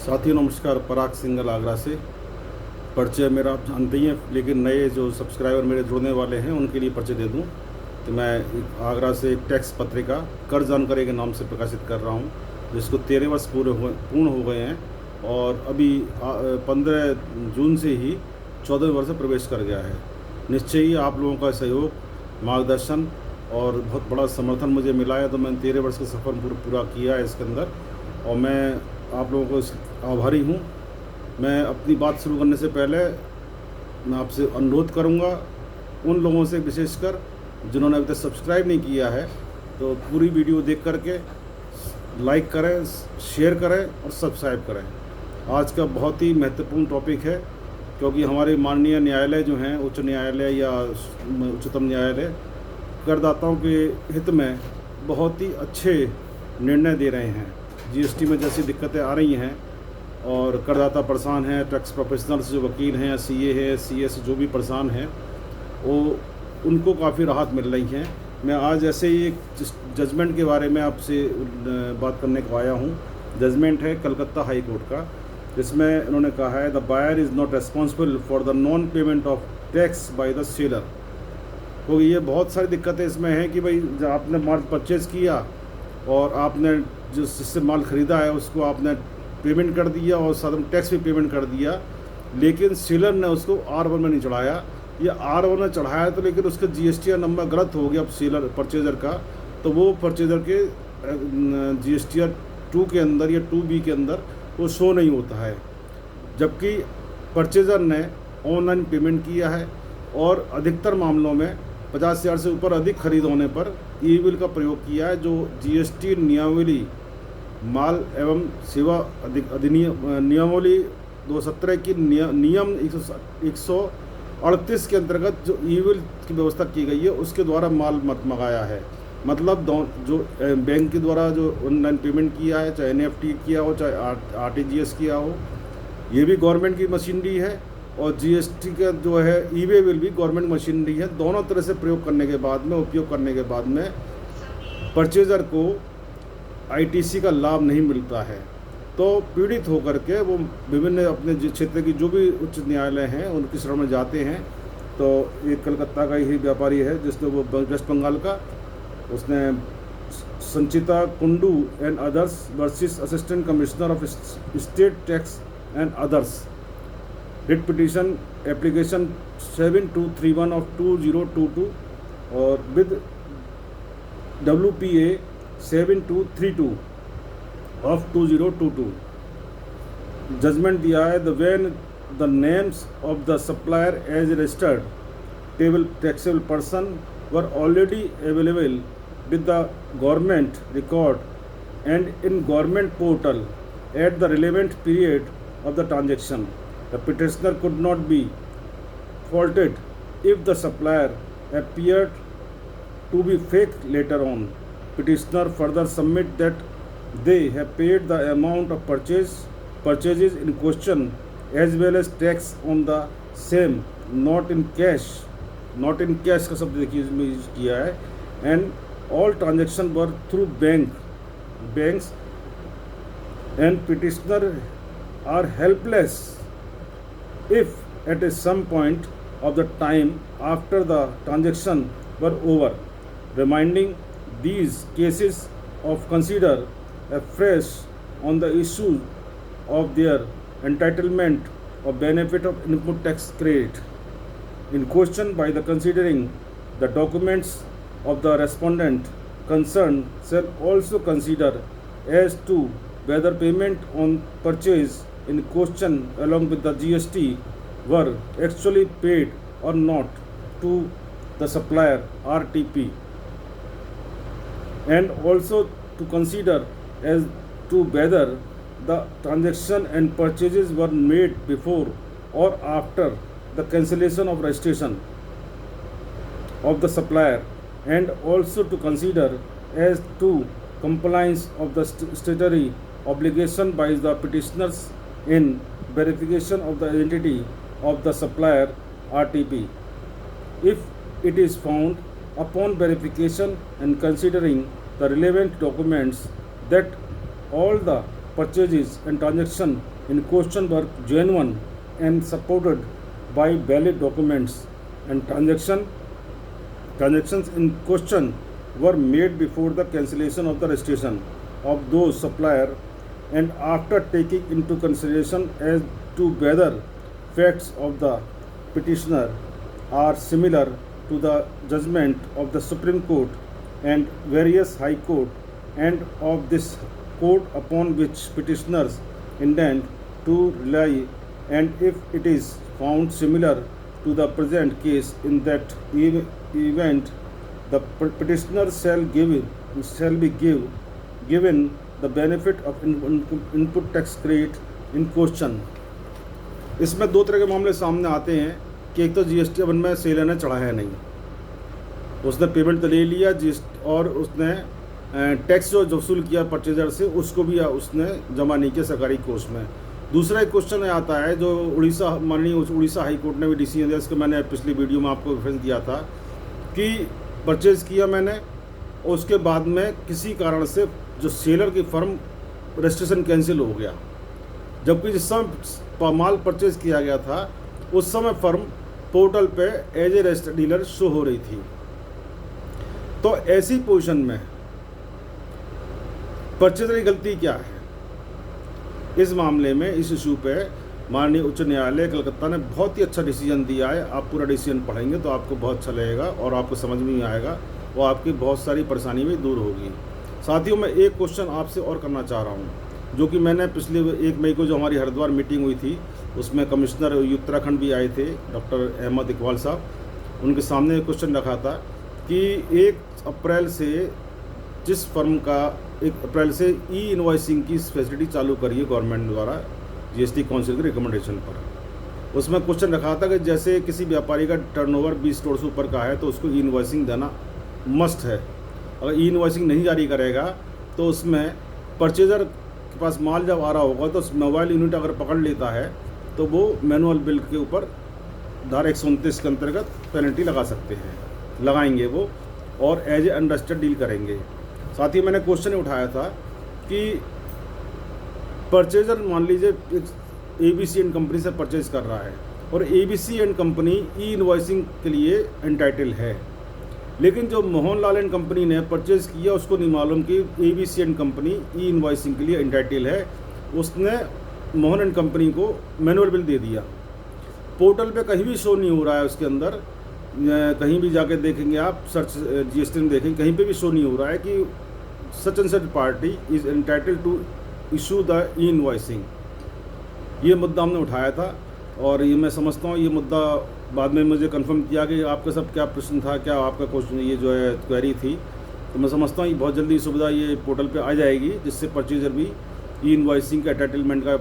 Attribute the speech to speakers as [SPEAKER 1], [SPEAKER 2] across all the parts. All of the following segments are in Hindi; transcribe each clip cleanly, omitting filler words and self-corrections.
[SPEAKER 1] साथियों नमस्कार। पराग सिंगल आगरा से। परिचय मेरा आप जानते ही हैं, लेकिन नए जो सब्सक्राइबर मेरे जुड़ने वाले हैं उनके लिए परिचय दे दूं तो मैं आगरा से एक टैक्स पत्रिका कर जानकारी के नाम से प्रकाशित कर रहा हूं, जिसको 13 वर्ष पूर्ण हो गए हैं और अभी 15 जून से ही 14वें वर्ष में प्रवेश कर गया है। निश्चय ही आप लोगों का सहयोग, मार्गदर्शन और बहुत बड़ा समर्थन मुझे मिला है, तो मैंने 13 वर्ष का सफ़र पूरा किया है इसके अंदर, और मैं आप लोगों को आभारी हूँ। मैं अपनी बात शुरू करने से पहले मैं आपसे अनुरोध करूँगा उन लोगों से, विशेषकर जिन्होंने अभी तक सब्सक्राइब नहीं किया है, तो पूरी वीडियो देख करके लाइक करें, शेयर करें और सब्सक्राइब करें। आज का बहुत ही महत्वपूर्ण टॉपिक है, क्योंकि हमारे माननीय न्यायालय जो हैं, उच्च न्यायालय या उच्चतम न्यायालय, करदाताओं के हित में बहुत ही अच्छे निर्णय दे रहे हैं। जीएसटी में जैसी दिक्कतें आ रही हैं और करदाता परेशान हैं, टैक्स प्रोफेशनल्स जो वकील हैं, सीए है, सीएस जो भी परेशान हैं, वो उनको काफ़ी राहत मिल रही है। मैं आज ऐसे ही एक जजमेंट के बारे में आपसे बात करने को आया हूँ। जजमेंट है कलकत्ता हाई कोर्ट का, जिसमें उन्होंने कहा है the buyer is not responsible for the non payment of tax by the seller. तो ये बहुत सारी दिक्कतें इसमें हैं कि भाई जब आपने माल परचेज़ किया और आपने जिससे माल ख़रीदा है उसको आपने पेमेंट कर दिया और साथ में टैक्स भी पेमेंट कर दिया, लेकिन सेलर ने उसको R1 में नहीं चढ़ाया, या R1 में चढ़ाया तो लेकिन उसका GSTR नंबर गलत हो गया अब सेलर परचेज़र का, तो वो परचेज़र के GSTR 2 के अंदर या 2B के अंदर वो शो नहीं होता है, जबकि परचेज़र ने ऑनलाइन पेमेंट किया है और अधिकतर मामलों में 50,000 से ऊपर अधिक खरीद होने पर ई-बिल का प्रयोग किया है, जो GST नियमावली माल एवं सेवा नियमावली 2017 की नियम 138 के अंतर्गत जो ई-बिल की व्यवस्था की गई है उसके द्वारा माल मत मंगाया है। मतलब जो बैंक के द्वारा जो ऑनलाइन पेमेंट किया है, चाहे NEFT किया हो, चाहे RTGS किया हो, ये भी गवर्नमेंट की मशीनरी है, और GST का जो है ई-वे बिल भी गवर्नमेंट मशीनरी है। दोनों तरह से उपयोग करने के बाद में परचेज़र को ITC का लाभ नहीं मिलता है, तो पीड़ित होकर के वो विभिन्न अपने क्षेत्र की जो भी उच्च न्यायालय हैं उनकी शरण में जाते हैं। तो एक कलकत्ता का ही व्यापारी है जिसने वो वेस्ट बंगाल का, उसने Sanchita Kundu and others versus assistant commissioner of state tax and others, writ petition application 7231 of 2022 और विद WPA 7232 ऑफ 2022 जजमेंट दिया है the when the names of the supplier as registered table taxable person were already available with the government record and in government portal at the relevant period of the transaction. The petitioner could not be faulted if the supplier appeared to be fake later on. Petitioner further submit that they have paid the amount of purchases in question as well as tax on the same, not in cash का शब्द देखिए इसमें यूज किया है, and all transactions were through banks and petitioner are helpless if at some point of the time after the transaction were over, reminding these cases of consider afresh on the issue of their entitlement of benefit of input tax credit in question by the considering the documents of the respondent concerned shall also consider as to whether payment on purchase in question along with the GST were actually paid or not to the supplier RTP, and also to consider as to whether the transaction and purchases were made before or after the cancellation of registration of the supplier, and also to consider as to compliance of the statutory obligation by the petitioners in verification of the identity of the supplier RTP. If it is found upon verification and considering the relevant documents that all the purchases and transactions in question were genuine and supported by valid documents, and transactions in question were made before the cancellation of the registration of those supplier and after taking into consideration as to whether facts of the petitioner are similar to the judgment of the Supreme Court and various High Court and of this court upon which petitioners intend to rely, and if it is found similar to the present case, in that event the petitioner shall be given the benefit of input tax credit in question. इसमें दो तरह के मामले सामने आते हैं कि एक तो GST अपन में सेलर ने चढ़ाया नहीं, उसने पेमेंट तो ले लिया और उसने टैक्स जो वसूल किया परचेजर से उसको भी उसने जमा नहीं किया सरकारी कोष में। दूसरा एक क्वेश्चन आता है जो माननीय उड़ीसा हाई कोर्ट ने भी डिसीजन दिया, इसको मैंने पिछली वीडियो में आपको रेफरेंस दिया था कि परचेज़ किया मैंने और उसके बाद में किसी कारण से जो सेलर की फर्म रजिस्ट्रेशन कैंसिल हो गया, जबकि जिस समय माल परचेज़ किया गया था उस समय फर्म पोर्टल पे as a registered dealer show हो रही थी। तो ऐसी पोजीशन में परचेजर की गलती क्या है? इस मामले में इस इशू पे माननीय उच्च न्यायालय कलकत्ता ने बहुत ही अच्छा डिसीजन दिया है। आप पूरा डिसीजन पढ़ेंगे तो आपको बहुत अच्छा लगेगा और आपको समझ में आएगा और आपकी बहुत सारी परेशानी भी दूर होगी। साथियों, मैं एक क्वेश्चन आपसे और करना चाह रहा हूँ, जो कि मैंने पिछले 1 मई को जो हमारी हरिद्वार मीटिंग हुई थी उसमें कमिश्नर उत्तराखंड भी आए थे डॉक्टर अहमद इकबाल साहब, उनके सामने क्वेश्चन रखा था कि 1 अप्रैल से जिस फर्म का 1 अप्रैल से ई इनवॉइसिंग की फैसिलिटी चालू करी है गवर्नमेंट द्वारा GST काउंसिल के रिकमेंडेशन पर, उसमें क्वेश्चन रखा था कि जैसे किसी व्यापारी का टर्नओवर 20 करोड़ से ऊपर का है तो उसको ई इनवॉइसिंग देना मस्ट है। अगर ई इनवॉइसिंग नहीं जारी करेगा तो उसमें परचेजर के पास माल जब आ रहा होगा तो मोबाइल यूनिट अगर पकड़ लेता है तो वो मैनुअल बिल के ऊपर धारा 129 के अंतर्गत पेनल्टी लगा सकते हैं, लगाएंगे वो और एज ए अनरजिस्टर्ड डील करेंगे। साथ ही मैंने क्वेश्चन उठाया था कि परचेजर मान लीजिए ABC एंड कंपनी से परचेज कर रहा है और ABC and company E invoicing के लिए एंटाइटल है, लेकिन जो मोहनलाल एंड कंपनी ने परचेज किया उसको नहीं मालूम कि ABC and company E invoicing के लिए एंटाइटल है। उसने मोहन एंड कंपनी को मैनुअल बिल दे दिया, पोर्टल पे कहीं भी शो नहीं हो रहा है, उसके अंदर कहीं भी जाके देखेंगे आप सर्च GST में देखेंगे कहीं पे भी शो नहीं हो रहा है कि such and such party is entitled to issue the e invoicing. ये मुद्दा हमने उठाया था और ये मैं समझता हूँ ये मुद्दा बाद में मुझे कंफर्म किया कि आपका सब क्या प्रश्न था, क्या आपका क्वेश्चन ये जो है क्वेरी थी, तो मैं समझता हूँ ये बहुत जल्दी सुविधा ये पोर्टल पे आ जाएगी जिससे परचेजर भी ई इनवॉइसिंग का एंटाइटलमेंट का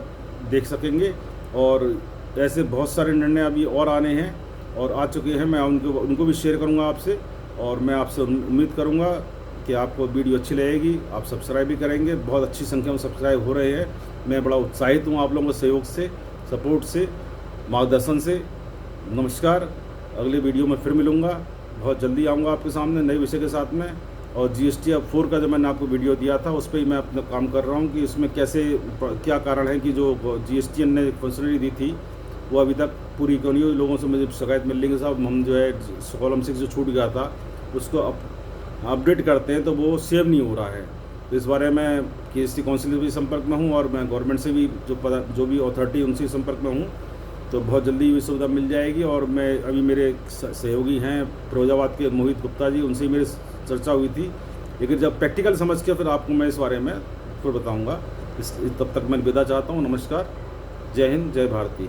[SPEAKER 1] देख सकेंगे। और ऐसे बहुत सारे निर्णय अभी और आने हैं और आ चुके हैं, मैं उनको भी शेयर करूंगा आपसे और मैं आपसे उम्मीद करूंगा कि आपको वीडियो अच्छी लगेगी, आप सब्सक्राइब भी करेंगे। बहुत अच्छी संख्या में सब्सक्राइब हो रहे हैं, मैं बड़ा उत्साहित हूं आप लोगों के सहयोग से, सपोर्ट से, मार्गदर्शन से। नमस्कार, अगले वीडियो में फिर मिलूँगा, बहुत जल्दी आऊँगा आपके सामने नए विषय के साथ में। और GST अब 4 का जो मैंने आपको वीडियो दिया था उस पर ही मैं अपना काम कर रहा हूँ कि इसमें कैसे क्या कारण है कि जो GST ने फंक्शनली दी थी वो अभी तक पूरी क्यों नहीं हुई। लोगों से मुझे शिकायत मिलने के साथ हम जो है कॉलम 6 जो छूट गया था उसको अपडेट करते हैं तो वो सेव नहीं हो रहा है। तो इस बारे में GST काउंसिल से भी संपर्क में हूँ और मैं गवर्नमेंट से भी जो भी अथॉरिटी उनसे संपर्क में हूँ, तो बहुत जल्दी ये सुविधा मिल जाएगी। और मैं अभी मेरे सहयोगी हैं फिरोजाबाद के मोहित गुप्ता जी, उनसे मेरी चर्चा हुई थी, लेकिन जब प्रैक्टिकल समझ के फिर आपको मैं इस बारे में फिर बताऊँगा। तब तक मैं विदा चाहता हूँ। नमस्कार, जय हिंद, जय भारती।